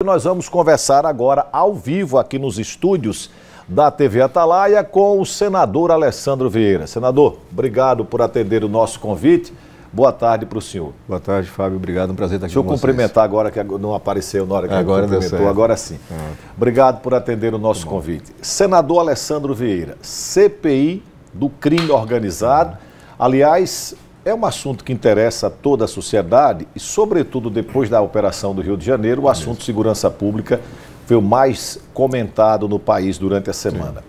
Nós vamos conversar agora ao vivo aqui nos estúdios da TV Atalaia com o senador Alessandro Vieira. Senador, obrigado por atender o nosso convite. Boa tarde para o senhor. Boa tarde, Fábio. Obrigado, um prazer estar aqui com vocês. Deixa eu cumprimentar agora, que não apareceu na hora que agora ele cumprimentou. Agora sim. Obrigado por atender o nosso convite. Senador Alessandro Vieira, CPI do crime organizado. Aliás, é um assunto que interessa a toda a sociedade e, sobretudo, depois da operação do Rio de Janeiro, o assunto de segurança pública foi o mais comentado no país durante a semana.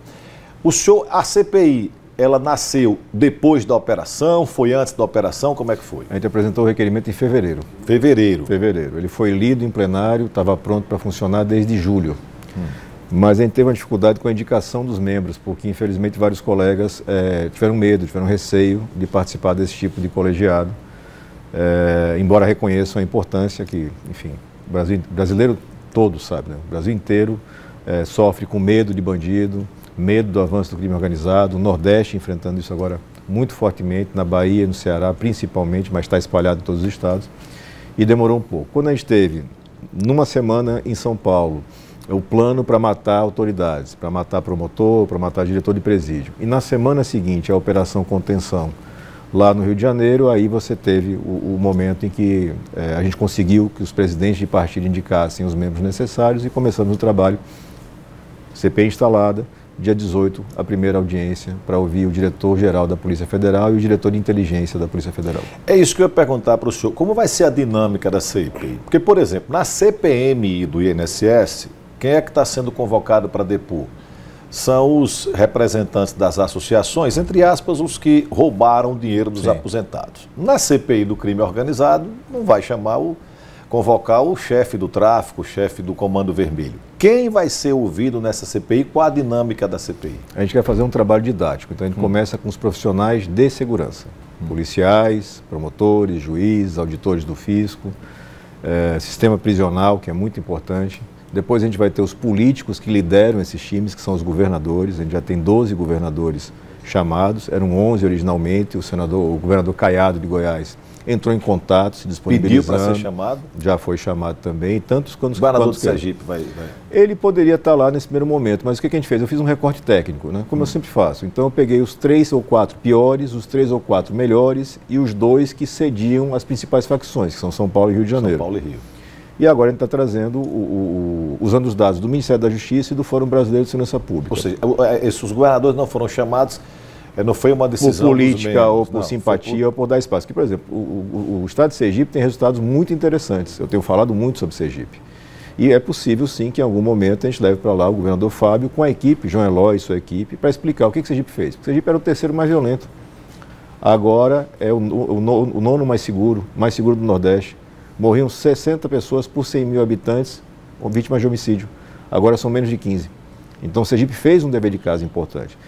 O senhor, a CPI, ela nasceu depois da operação, foi antes da operação, como é que foi? A gente apresentou o requerimento em fevereiro. Fevereiro. Ele foi lido em plenário, estava pronto para funcionar desde julho. Mas a gente teve uma dificuldade com a indicação dos membros, porque infelizmente vários colegas tiveram medo, tiveram receio de participar desse tipo de colegiado, embora reconheçam a importância que, enfim, o brasileiro todo sabe, né? O Brasil inteiro sofre com medo de bandido, medo do avanço do crime organizado, o Nordeste enfrentando isso agora muito fortemente, na Bahia, no Ceará principalmente, mas está espalhado em todos os estados, e demorou um pouco. Quando a gente teve, numa semana em São Paulo, o plano para matar autoridades, para matar promotor, para matar diretor de presídio. E na semana seguinte, a operação contenção lá no Rio de Janeiro, aí você teve o momento em que a gente conseguiu que os presidentes de partido indicassem os membros necessários e começamos o trabalho. CPI instalada, dia 18, a primeira audiência para ouvir o diretor-geral da Polícia Federal e o diretor de inteligência da Polícia Federal. É isso que eu ia perguntar para o senhor. Como vai ser a dinâmica da CPI? Porque, por exemplo, na CPMI do INSS, quem é que está sendo convocado para depor? São os representantes das associações, entre aspas, os que roubaram o dinheiro dos aposentados. Na CPI do crime organizado, não vai convocar o chefe do tráfico, o chefe do Comando Vermelho. Quem vai ser ouvido nessa CPI? Qual a dinâmica da CPI? A gente quer fazer um trabalho didático, então a gente começa com os profissionais de segurança, policiais, promotores, juízes, auditores do fisco, sistema prisional, que é muito importante. Depois a gente vai ter os políticos que lideram esses times, que são os governadores. A gente já tem 12 governadores chamados, eram 11 originalmente. O governador Caiado de Goiás entrou em contato, se disponibilizando. Pediu para ser chamado? Já foi chamado também. Tantos quantos o governador de Sergipe vai... Ele poderia estar lá nesse primeiro momento, mas o que a gente fez? Eu fiz um recorte técnico, né? Como eu sempre faço. Então eu peguei os 3 ou 4 piores, os 3 ou 4 melhores e os 2 que cediam as principais facções, que são São Paulo e Rio de Janeiro. São Paulo e Rio. E agora a gente está trazendo, usando os dados do Ministério da Justiça e do Fórum Brasileiro de Segurança Pública. Ou seja, esses governadores não foram chamados, não foi uma decisão por política ou por simpatia ou por dar espaço. Que, por exemplo, o Estado de Sergipe tem resultados muito interessantes. Eu tenho falado muito sobre Sergipe. E é possível, sim, que em algum momento a gente leve para lá o governador Fábio com a equipe, João Eloy e sua equipe, para explicar o que Sergipe fez. Porque Sergipe era o terceiro mais violento. Agora é o nono mais seguro do Nordeste. Morriam 60 pessoas por 100 mil habitantes, vítimas de homicídio. Agora são menos de 15. Então, o Sergipe fez um dever de casa importante.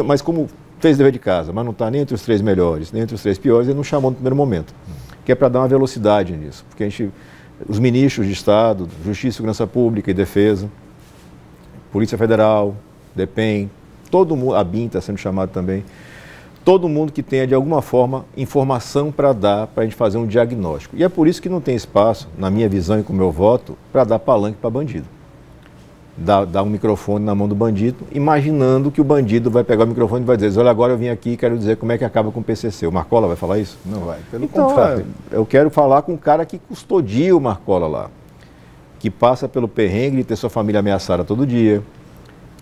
Mas como fez dever de casa, mas não está nem entre os 3 melhores, nem entre os 3 piores, ele não chamou no primeiro momento. Que é para dar uma velocidade nisso. Porque os ministros de Estado, Justiça, Segurança Pública e Defesa, Polícia Federal, DEPEN, todo mundo, a BIM está sendo chamado também, todo mundo que tenha, de alguma forma, informação para dar, para a gente fazer um diagnóstico. E é por isso que não tem espaço, na minha visão e com o meu voto, para dar palanque para bandido. Dar um microfone na mão do bandido, imaginando que o bandido vai pegar o microfone e vai dizer: olha, agora eu vim aqui e quero dizer como é que acaba com o PCC. O Marcola vai falar isso? Não vai, pelo contrário. Eu quero falar com o cara que custodia o Marcola lá, que passa pelo perrengue de ter sua família ameaçada todo dia,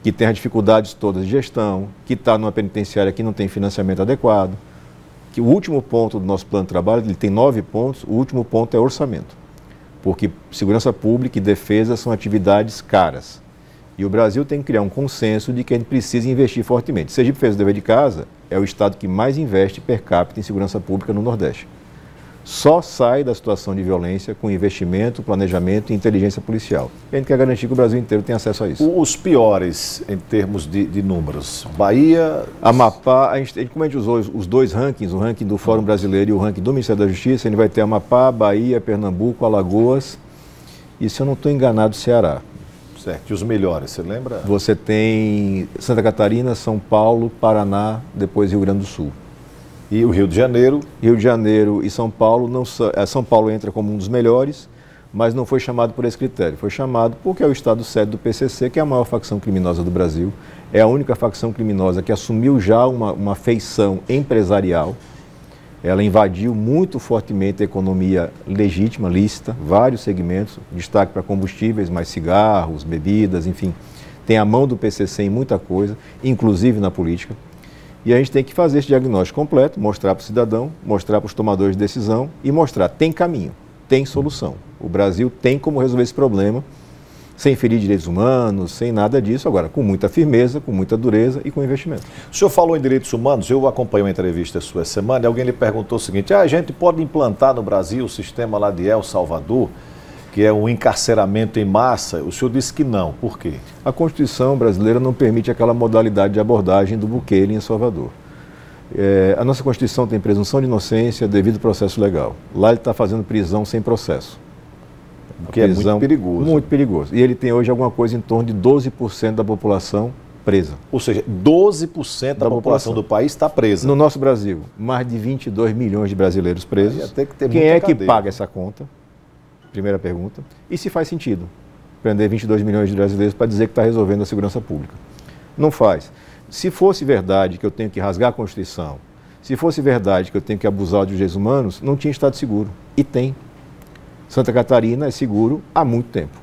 que tem as dificuldades todas de gestão, que está numa penitenciária que não tem financiamento adequado, que o último ponto do nosso plano de trabalho, ele tem 9 pontos, o último ponto é orçamento, porque segurança pública e defesa são atividades caras, e o Brasil tem que criar um consenso de que a gente precisa investir fortemente. Sergipe fez o dever de casa, é o estado que mais investe per capita em segurança pública no Nordeste. Só sai da situação de violência com investimento, planejamento e inteligência policial. E a gente quer garantir que o Brasil inteiro tenha acesso a isso. Os piores em termos de números? Bahia... Amapá, como a gente usou os 2 rankings, o ranking do Fórum Brasileiro e o ranking do Ministério da Justiça, a gente vai ter Amapá, Bahia, Pernambuco, Alagoas e, se eu não estou enganado, Ceará. Certo. E os melhores, você lembra? Você tem Santa Catarina, São Paulo, Paraná, depois Rio Grande do Sul. E o Rio de Janeiro? Rio de Janeiro e São Paulo, São Paulo entra como um dos melhores, mas não foi chamado por esse critério. Foi chamado porque é o estado sede do PCC, que é a maior facção criminosa do Brasil. É a única facção criminosa que assumiu já uma feição empresarial. Ela invadiu muito fortemente a economia legítima, lícita, vários segmentos, destaque para combustíveis, mais cigarros, bebidas, enfim. Tem a mão do PCC em muita coisa, inclusive na política. E a gente tem que fazer esse diagnóstico completo, mostrar para o cidadão, mostrar para os tomadores de decisão e mostrar, tem caminho, tem solução. O Brasil tem como resolver esse problema, sem ferir direitos humanos, sem nada disso, agora com muita firmeza, com muita dureza e com investimento. O senhor falou em direitos humanos, eu acompanhei uma entrevista sua essa semana e alguém lhe perguntou o seguinte, a gente pode implantar no Brasil o sistema lá de El Salvador, que é um encarceramento em massa? O senhor disse que não, por quê? A Constituição brasileira não permite aquela modalidade de abordagem do Bukele em Salvador. A nossa Constituição tem presunção de inocência devido ao processo legal. Lá ele está fazendo prisão sem processo. O que é muito perigoso. Muito perigoso. E ele tem hoje alguma coisa em torno de 12% da população presa. Ou seja, 12% da população do país está presa. No nosso Brasil, mais de 22 milhões de brasileiros presos. Quem é que paga essa conta? Primeira pergunta. E se faz sentido prender 22 milhões de brasileiros para dizer que está resolvendo a segurança pública? Não faz. Se fosse verdade que eu tenho que rasgar a Constituição, se fosse verdade que eu tenho que abusar dos direitos humanos, não tinha Estado seguro. E tem. Santa Catarina é seguro há muito tempo.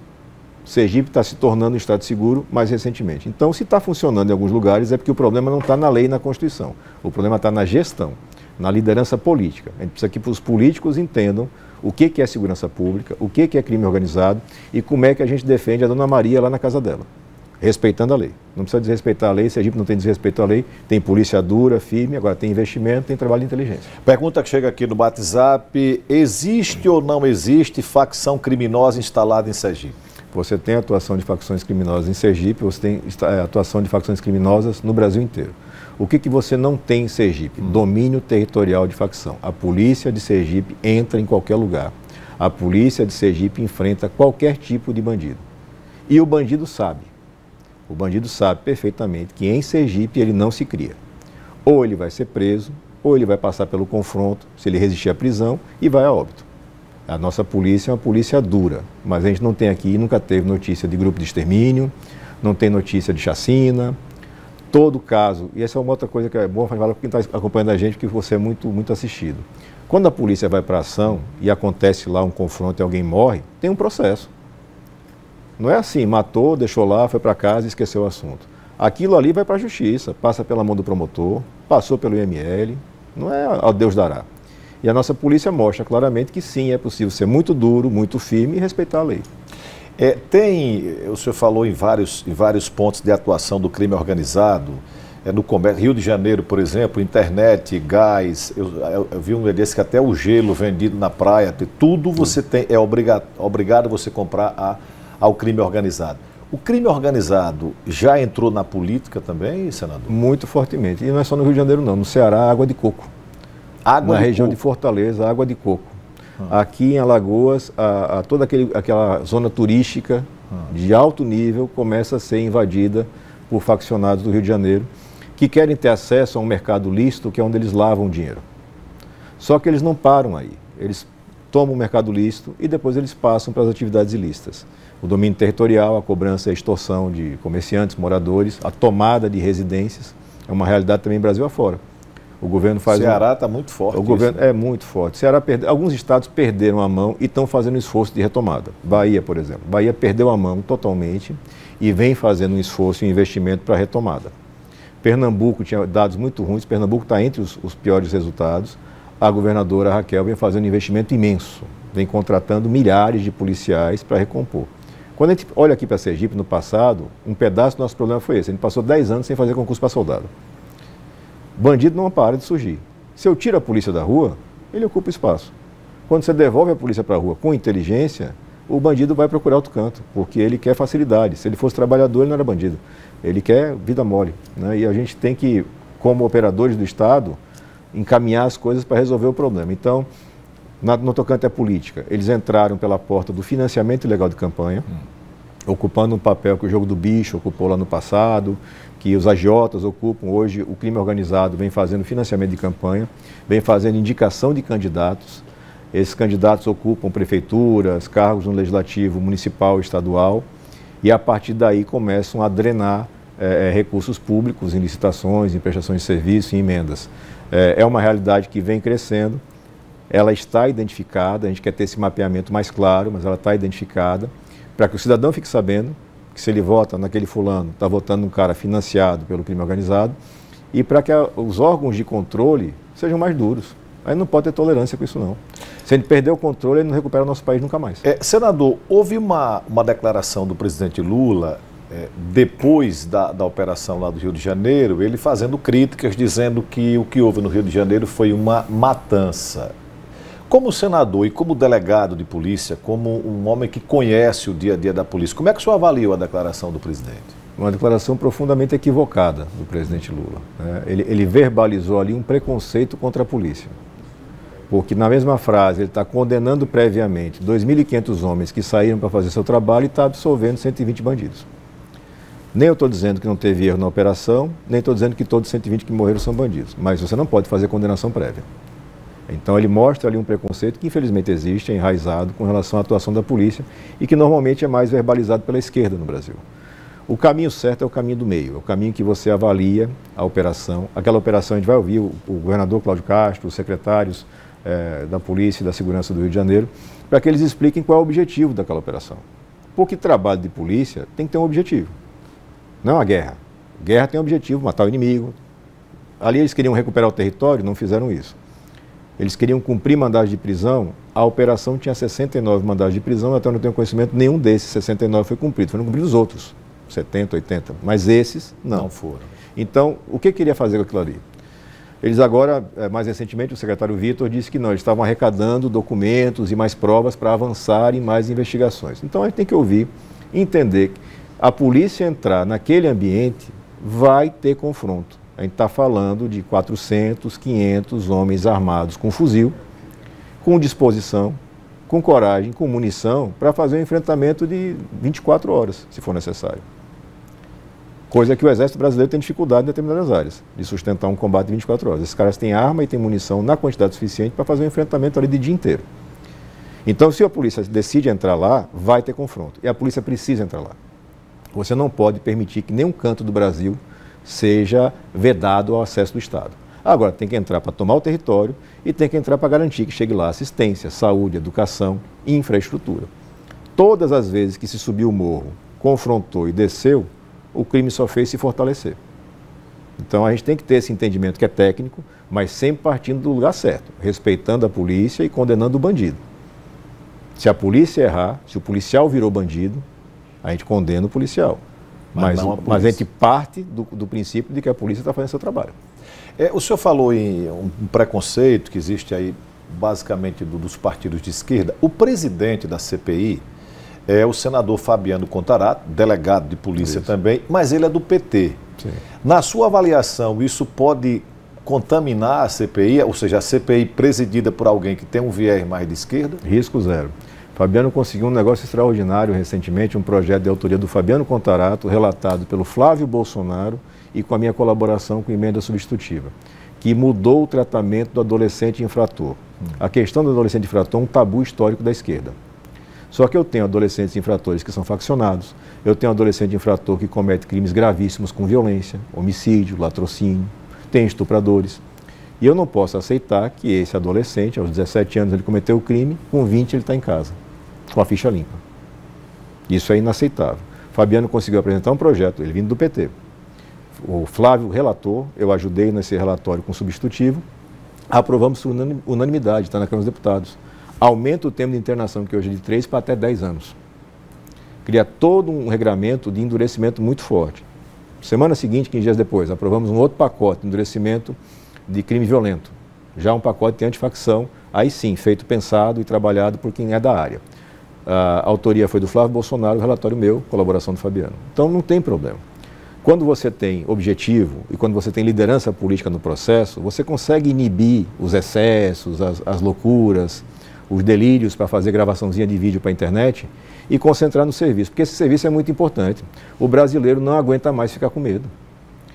Sergipe está se tornando um Estado seguro mais recentemente. Então, se está funcionando em alguns lugares, é porque o problema não está na lei e na Constituição. O problema está na gestão, na liderança política. A gente precisa que os políticos entendam o que é segurança pública, o que é crime organizado e como é que a gente defende a Dona Maria lá na casa dela, respeitando a lei. Não precisa desrespeitar a lei, Sergipe não tem desrespeito à lei, tem polícia dura, firme, agora tem investimento, tem trabalho de inteligência. Pergunta que chega aqui no WhatsApp, existe ou não existe facção criminosa instalada em Sergipe? Você tem atuação de facções criminosas em Sergipe, você tem atuação de facções criminosas no Brasil inteiro. O que você não tem em Sergipe? Domínio territorial de facção. A polícia de Sergipe entra em qualquer lugar. A polícia de Sergipe enfrenta qualquer tipo de bandido. E o bandido sabe. O bandido sabe perfeitamente que em Sergipe ele não se cria. Ou ele vai ser preso, ou ele vai passar pelo confronto, se ele resistir à prisão, e vai a óbito. A nossa polícia é uma polícia dura, mas a gente não tem aqui, nunca teve notícia de grupo de extermínio, não tem notícia de chacina. Todo caso, e essa é uma outra coisa que é bom falar para quem está acompanhando a gente, que você é muito assistido. Quando a polícia vai para a ação e acontece lá um confronto e alguém morre, tem um processo. Não é assim, matou, deixou lá, foi para casa e esqueceu o assunto. Aquilo ali vai para a justiça, passa pela mão do promotor, passou pelo IML, não é ao Deus dará. E a nossa polícia mostra claramente que sim, é possível ser muito duro, muito firme e respeitar a lei. O senhor falou em vários pontos de atuação do crime organizado, no comércio, Rio de Janeiro, por exemplo, internet, gás, eu vi um dia desse que até o gelo vendido na praia, tudo você tem, obrigado você comprar ao crime organizado. O crime organizado já entrou na política também, senador? Muito fortemente. E não é só no Rio de Janeiro, não. No Ceará, água de coco. Na região de Fortaleza, água de coco. Aqui em Alagoas, toda aquela zona turística de alto nível começa a ser invadida por faccionados do Rio de Janeiro que querem ter acesso a um mercado lícito, que é onde eles lavam dinheiro. Só que eles não param aí. Eles tomam o mercado lícito e depois eles passam para as atividades ilícitas. O domínio territorial, a cobrança e a extorsão de comerciantes, moradores, a tomada de residências, é uma realidade também Brasil afora. O governo faz... O Ceará está muito forte. O governo é muito forte. Alguns estados perderam a mão e estão fazendo um esforço de retomada. Bahia, por exemplo. Bahia perdeu a mão totalmente e vem fazendo um esforço e um investimento para a retomada. Pernambuco tinha dados muito ruins. Pernambuco está entre os piores resultados. A governadora Raquel vem fazendo um investimento imenso. Vem contratando milhares de policiais para recompor. Quando a gente olha aqui para Sergipe, no passado, um pedaço do nosso problema foi esse. A gente passou 10 anos sem fazer concurso para soldado. Bandido não para de surgir. Se eu tiro a polícia da rua, ele ocupa espaço. Quando você devolve a polícia para a rua com inteligência, o bandido vai procurar outro canto, porque ele quer facilidade. Se ele fosse trabalhador, ele não era bandido. Ele quer vida mole, né? E a gente tem que, como operadores do Estado, encaminhar as coisas para resolver o problema. Então, no tocante à política, eles entraram pela porta do financiamento ilegal de campanha, ocupando um papel que o jogo do bicho ocupou lá no passado, que os agiotas ocupam hoje. O crime organizado vem fazendo financiamento de campanha, vem fazendo indicação de candidatos, Esses candidatos ocupam prefeituras, cargos no legislativo municipal e estadual, e a partir daí começam a drenar recursos públicos em licitações, em prestações de serviço, em emendas. É uma realidade que vem crescendo, ela está identificada, a gente quer ter esse mapeamento mais claro, mas ela está identificada, para que o cidadão fique sabendo que se ele vota naquele fulano, está votando num cara financiado pelo crime organizado, e para que os órgãos de controle sejam mais duros. Aí não pode ter tolerância com isso, não. Se ele perder o controle, ele não recupera o nosso país nunca mais. Senador, houve uma declaração do presidente Lula, depois da operação lá do Rio de Janeiro, ele fazendo críticas, dizendo que o que houve no Rio de Janeiro foi uma matança. Como senador e como delegado de polícia, como um homem que conhece o dia a dia da polícia, como é que o senhor avaliou a declaração do presidente? Uma declaração profundamente equivocada do presidente Lula. Ele verbalizou ali um preconceito contra a polícia. Porque na mesma frase ele está condenando previamente 2.500 homens que saíram para fazer seu trabalho e está absolvendo 120 bandidos. Nem eu estou dizendo que não teve erro na operação, nem estou dizendo que todos os 120 que morreram são bandidos. Mas você não pode fazer condenação prévia. Então ele mostra ali um preconceito que infelizmente existe, é enraizado com relação à atuação da polícia e que normalmente é mais verbalizado pela esquerda no Brasil. O caminho certo é o caminho do meio, é o caminho que você avalia a operação. Aquela operação a gente vai ouvir o governador Cláudio Castro, os secretários da Polícia e da Segurança do Rio de Janeiro, para que eles expliquem qual é o objetivo daquela operação. Porque trabalho de polícia tem que ter um objetivo, não é uma guerra. Guerra tem um objetivo, matar o inimigo. Ali eles queriam recuperar o território, não fizeram isso. Eles queriam cumprir mandados de prisão, a operação tinha 69 mandados de prisão, até onde eu tenho conhecimento, nenhum desses 69 foi cumprido, foram cumpridos os outros, 70, 80, mas esses não foram. Então, o que queria fazer com aquilo ali? Eles agora, mais recentemente, o secretário Vitor disse que não, eles estavam arrecadando documentos e mais provas para avançar em mais investigações. Então a gente tem que ouvir, entender que a polícia entrar naquele ambiente vai ter confronto. A gente está falando de 400, 500 homens armados com fuzil, com disposição, com coragem, com munição, para fazer um enfrentamento de 24 horas, se for necessário. Coisa que o Exército Brasileiro tem dificuldade em determinadas áreas, de sustentar um combate de 24 horas. Esses caras têm arma e têm munição na quantidade suficiente para fazer um enfrentamento ali de dia inteiro. Então, se a polícia decide entrar lá, vai ter confronto. E a polícia precisa entrar lá. Você não pode permitir que nenhum canto do Brasil seja vedado ao acesso do Estado. Agora, tem que entrar para tomar o território e tem que entrar para garantir que chegue lá assistência, saúde, educação e infraestrutura. Todas as vezes que se subiu o morro, confrontou e desceu, o crime só fez se fortalecer. Então a gente tem que ter esse entendimento que é técnico, mas sempre partindo do lugar certo, respeitando a polícia e condenando o bandido. Se a polícia errar, se o policial virou bandido, a gente condena o policial. Mas a gente parte do princípio de que a polícia está fazendo seu trabalho. O senhor falou em um preconceito que existe aí, basicamente, dos partidos de esquerda. O presidente da CPI é o senador Fabiano Contarato, delegado de polícia também, mas ele é do PT. Sim. Na sua avaliação, isso pode contaminar a CPI, ou seja, a CPI presidida por alguém que tem um viés mais de esquerda? Risco zero. Fabiano conseguiu um negócio extraordinário recentemente, um projeto de autoria do Fabiano Contarato, relatado pelo Flávio Bolsonaro e com a minha colaboração com emenda substitutiva, que mudou o tratamento do adolescente infrator. A questão do adolescente infrator é um tabu histórico da esquerda. Só que eu tenho adolescentes infratores que são faccionados, eu tenho adolescente infrator que comete crimes gravíssimos com violência, homicídio, latrocínio, tem estupradores. E eu não posso aceitar que esse adolescente, aos 17 anos ele cometeu o crime, com 20 ele está em casa, com a ficha limpa. Isso é inaceitável. Fabiano conseguiu apresentar um projeto, ele vindo do PT. O Flávio relator, eu ajudei nesse relatório com substitutivo, aprovamos por unanimidade, está na Câmara dos Deputados. Aumenta o tempo de internação, que hoje é de 3 para até 10 anos. Cria todo um regramento de endurecimento muito forte. Semana seguinte, 15 dias depois, aprovamos um outro pacote de endurecimento de crime violento. Já um pacote de antifacção, aí sim, feito, pensado e trabalhado por quem é da área. A autoria foi do Flávio Bolsonaro, o relatório meu, colaboração do Fabiano. Então não tem problema. Quando você tem objetivo e quando você tem liderança política no processo, você consegue inibir os excessos, as loucuras, os delírios para fazer gravaçãozinha de vídeo para a internet e concentrar no serviço, porque esse serviço é muito importante. O brasileiro não aguenta mais ficar com medo.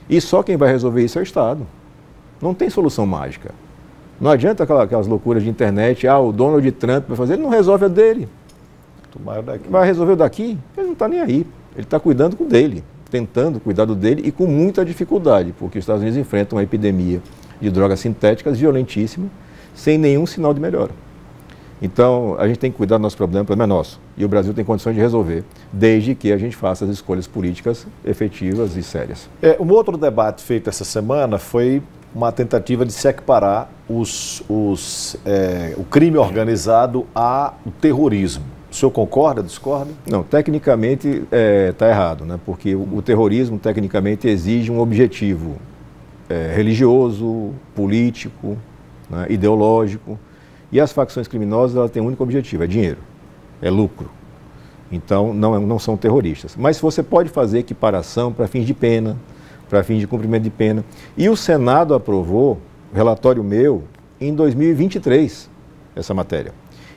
E só quem vai resolver isso é o Estado. Não tem solução mágica. Não adianta aquelas loucuras de internet, o Donald Trump vai fazer, ele não resolve a dele. Vai resolver o daqui? Ele não está nem aí. Ele está cuidando com o dele, tentando cuidar do dele e com muita dificuldade, porque os Estados Unidos enfrentam uma epidemia de drogas sintéticas violentíssima, sem nenhum sinal de melhora. Então, a gente tem que cuidar do nosso problema, o problema é nosso. E o Brasil tem condições de resolver, desde que a gente faça as escolhas políticas efetivas e sérias. Um outro debate feito essa semana foi uma tentativa de se equiparar o crime organizado ao terrorismo. O senhor concorda, discorda? Não, tecnicamente está errado, né? Porque o terrorismo, tecnicamente, exige um objetivo religioso, político, né, ideológico. E as facções criminosas, elas têm um único objetivo, é dinheiro, é lucro. Então, não são terroristas. Mas você pode fazer equiparação para fins de pena, para fins de cumprimento de pena. E o Senado aprovou, relatório meu, em 2023, essa matéria.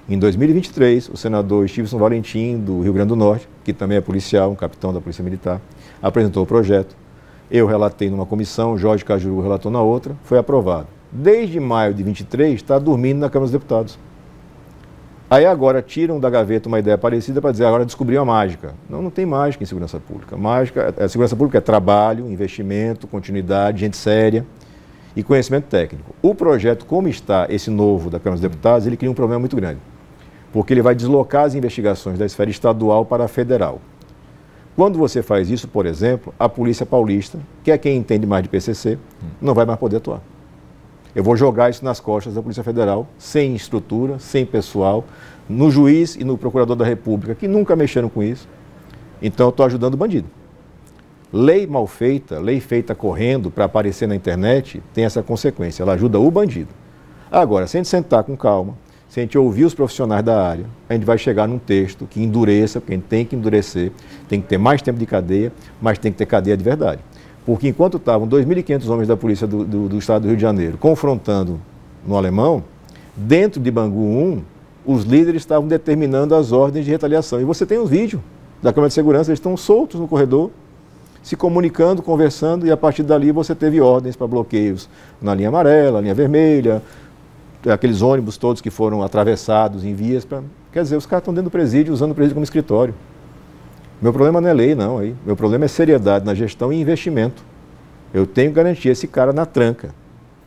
Em 2023, o senador Stevenson Valentim, do Rio Grande do Norte, que também é policial, um capitão da Polícia Militar, apresentou o projeto. Eu relatei numa comissão, Jorge Cajuru relatou na outra, foi aprovado. Desde maio de 23, está dormindo na Câmara dos Deputados. Aí agora tiram da gaveta uma ideia parecida para dizer, agora descobriu a mágica. Não tem mágica em segurança pública. Segurança pública é trabalho, investimento, continuidade, gente séria e conhecimento técnico. O projeto, como está esse novo da Câmara dos Deputados, ele cria um problema muito grande. Porque ele vai deslocar as investigações da esfera estadual para a federal. Quando você faz isso, por exemplo, a Polícia Paulista, que é quem entende mais de PCC, não vai mais poder atuar. Eu vou jogar isso nas costas da Polícia Federal, sem estrutura, sem pessoal, no juiz e no procurador da República, que nunca mexeram com isso. Então eu estou ajudando o bandido. Lei mal feita, lei feita correndo para aparecer na internet, tem essa consequência, ela ajuda o bandido. Agora, se a gente sentar com calma, se a gente ouvir os profissionais da área, a gente vai chegar num texto que endureça, porque a gente tem que endurecer, tem que ter mais tempo de cadeia, mas tem que ter cadeia de verdade. Porque enquanto estavam 2.500 homens da polícia do estado do Rio de Janeiro confrontando no Alemão, dentro de Bangu 1, os líderes estavam determinando as ordens de retaliação. E você tem um vídeo da Câmara de Segurança, eles estão soltos no corredor, se comunicando, conversando, e a partir dali você teve ordens para bloqueios na linha amarela, linha vermelha, aqueles ônibus todos que foram atravessados em vias. Quer dizer, os caras estão dentro do presídio, usando o presídio como escritório. Meu problema não é lei, não. Aí. Meu problema é seriedade na gestão e investimento. Eu tenho que garantir esse cara na tranca,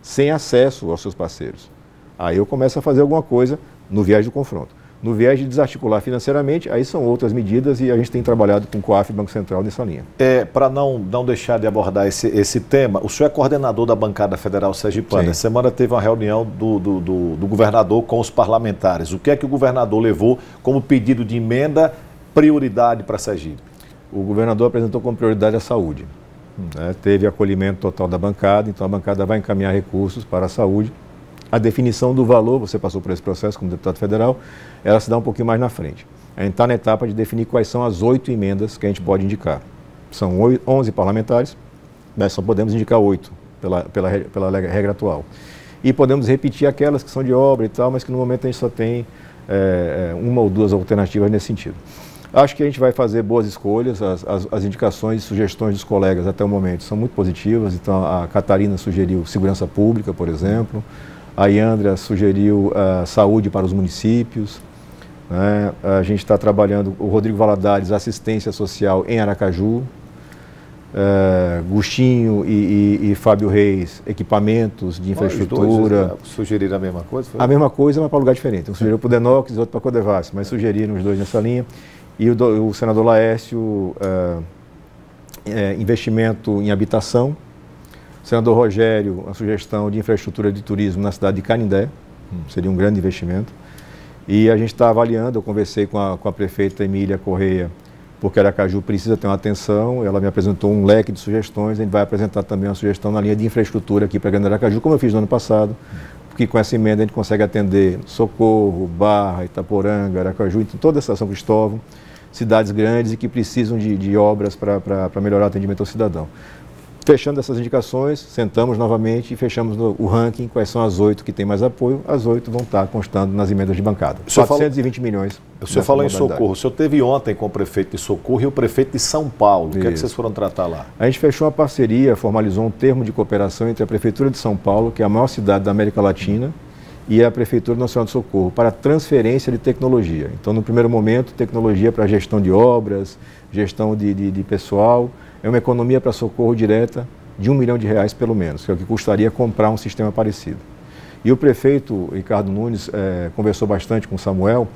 sem acesso aos seus parceiros. Aí eu começo a fazer alguma coisa no viés do confronto. No viés de desarticular financeiramente, aí são outras medidas e a gente tem trabalhado com o COAF e Banco Central nessa linha. Para não deixar de abordar esse tema, o senhor é coordenador da bancada federal sergipana. Essa semana teve uma reunião do governador com os parlamentares. O que é que o governador levou como pedido de emenda, prioridade para Sergipe? O governador apresentou como prioridade a saúde. Teve acolhimento total da bancada, então a bancada vai encaminhar recursos para a saúde. A definição do valor, você passou por esse processo como deputado federal, ela se dá um pouquinho mais na frente. A gente está na etapa de definir quais são as 8 emendas que a gente pode indicar. São 11 parlamentares, mas só podemos indicar 8 pela regra atual. E podemos repetir aquelas que são de obra e tal, mas que no momento a gente só tem uma ou duas alternativas nesse sentido. Acho que a gente vai fazer boas escolhas, as indicações e sugestões dos colegas até o momento são muito positivas. Então a Catarina sugeriu segurança pública, por exemplo. A Iandra sugeriu saúde para os municípios, né? A gente está trabalhando, o Rodrigo Valadares, assistência social em Aracaju, Gustinho e Fábio Reis, equipamentos de infraestrutura. Os dois sugeriram a mesma coisa? A mesma coisa, mas para lugar diferente. Um sugeriu para o Denox e outro para a Codevasf, mas sugeriram os dois nessa linha. E o senador Laércio, investimento em habitação. O senador Rogério, a sugestão de infraestrutura de turismo na cidade de Canindé, seria um grande investimento. E a gente está avaliando, eu conversei com a prefeita Emília Correia, porque Aracaju precisa ter uma atenção, ela me apresentou um leque de sugestões, a gente vai apresentar também uma sugestão na linha de infraestrutura aqui para Grande Aracaju, como eu fiz no ano passado, porque com essa emenda a gente consegue atender Socorro, Barra, Itaporanga, Aracaju, então toda essa São Cristóvão, cidades grandes e que precisam de obras para melhorar o atendimento ao cidadão. Fechando essas indicações, sentamos novamente e fechamos o ranking, quais são as 8 que têm mais apoio, as 8 vão estar constando nas emendas de bancada. 420 milhões. O senhor falou em Socorro, o senhor teve ontem com o prefeito de Socorro e o prefeito de São Paulo, o que é que vocês foram tratar lá? A gente fechou uma parceria, formalizou um termo de cooperação entre a Prefeitura de São Paulo, que é a maior cidade da América Latina, e a Prefeitura Nacional de Socorro para transferência de tecnologia. Então, no primeiro momento, tecnologia para gestão de obras, gestão de pessoal, é uma economia para socorro direta de R$1 milhão pelo menos, que é o que custaria comprar um sistema parecido. E o prefeito Ricardo Nunes conversou bastante com o Samuel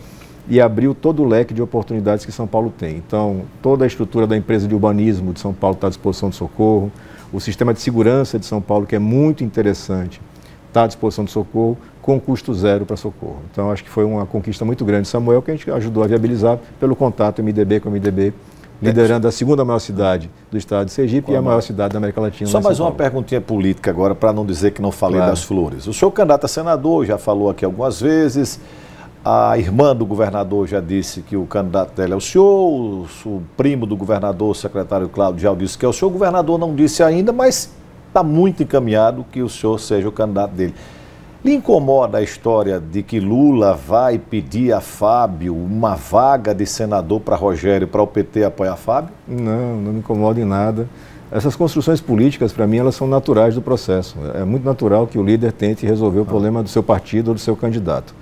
e abriu todo o leque de oportunidades que São Paulo tem. Então, toda a estrutura da empresa de urbanismo de São Paulo está à disposição de socorro, o sistema de segurança de São Paulo, que é muito interessante, está à disposição de socorro, com custo zero para socorro. Então, acho que foi uma conquista muito grande, Samuel, que a gente ajudou a viabilizar pelo contato MDB com MDB, liderando a segunda maior cidade do estado de Sergipe e a maior cidade da América Latina. Só mais uma perguntinha política agora, para não dizer que não falei das flores. O senhor candidato a senador, já falou aqui algumas vezes, a irmã do governador já disse que o candidato dela é o senhor, o primo do governador, o secretário Cláudio, já disse que é o senhor. O governador não disse ainda, mas está muito encaminhado que o senhor seja o candidato dele. Lhe incomoda a história de que Lula vai pedir a Fábio uma vaga de senador para Rogério, para o PT apoiar Fábio? Não, não me incomoda em nada. Essas construções políticas, para mim, elas são naturais do processo. É muito natural que o líder tente resolver o problema do seu partido ou do seu candidato.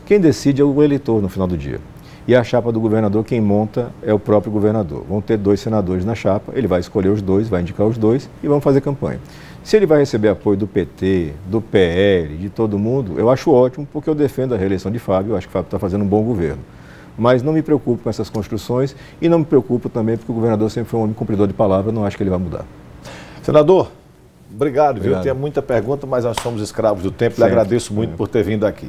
Quem decide é o eleitor no final do dia. E a chapa do governador, quem monta é o próprio governador. Vão ter 2 senadores na chapa, ele vai escolher os 2, vai indicar os 2 e vão fazer campanha. Se ele vai receber apoio do PT, do PL, de todo mundo, eu acho ótimo, porque eu defendo a reeleição de Fábio, eu acho que o Fábio está fazendo um bom governo. Mas não me preocupo com essas construções e não me preocupo também porque o governador sempre foi um homem cumpridor de palavra, não acho que ele vai mudar. Senador, obrigado. Viu? Tinha muita pergunta, mas nós somos escravos do tempo. Lhe agradeço muito por ter vindo aqui.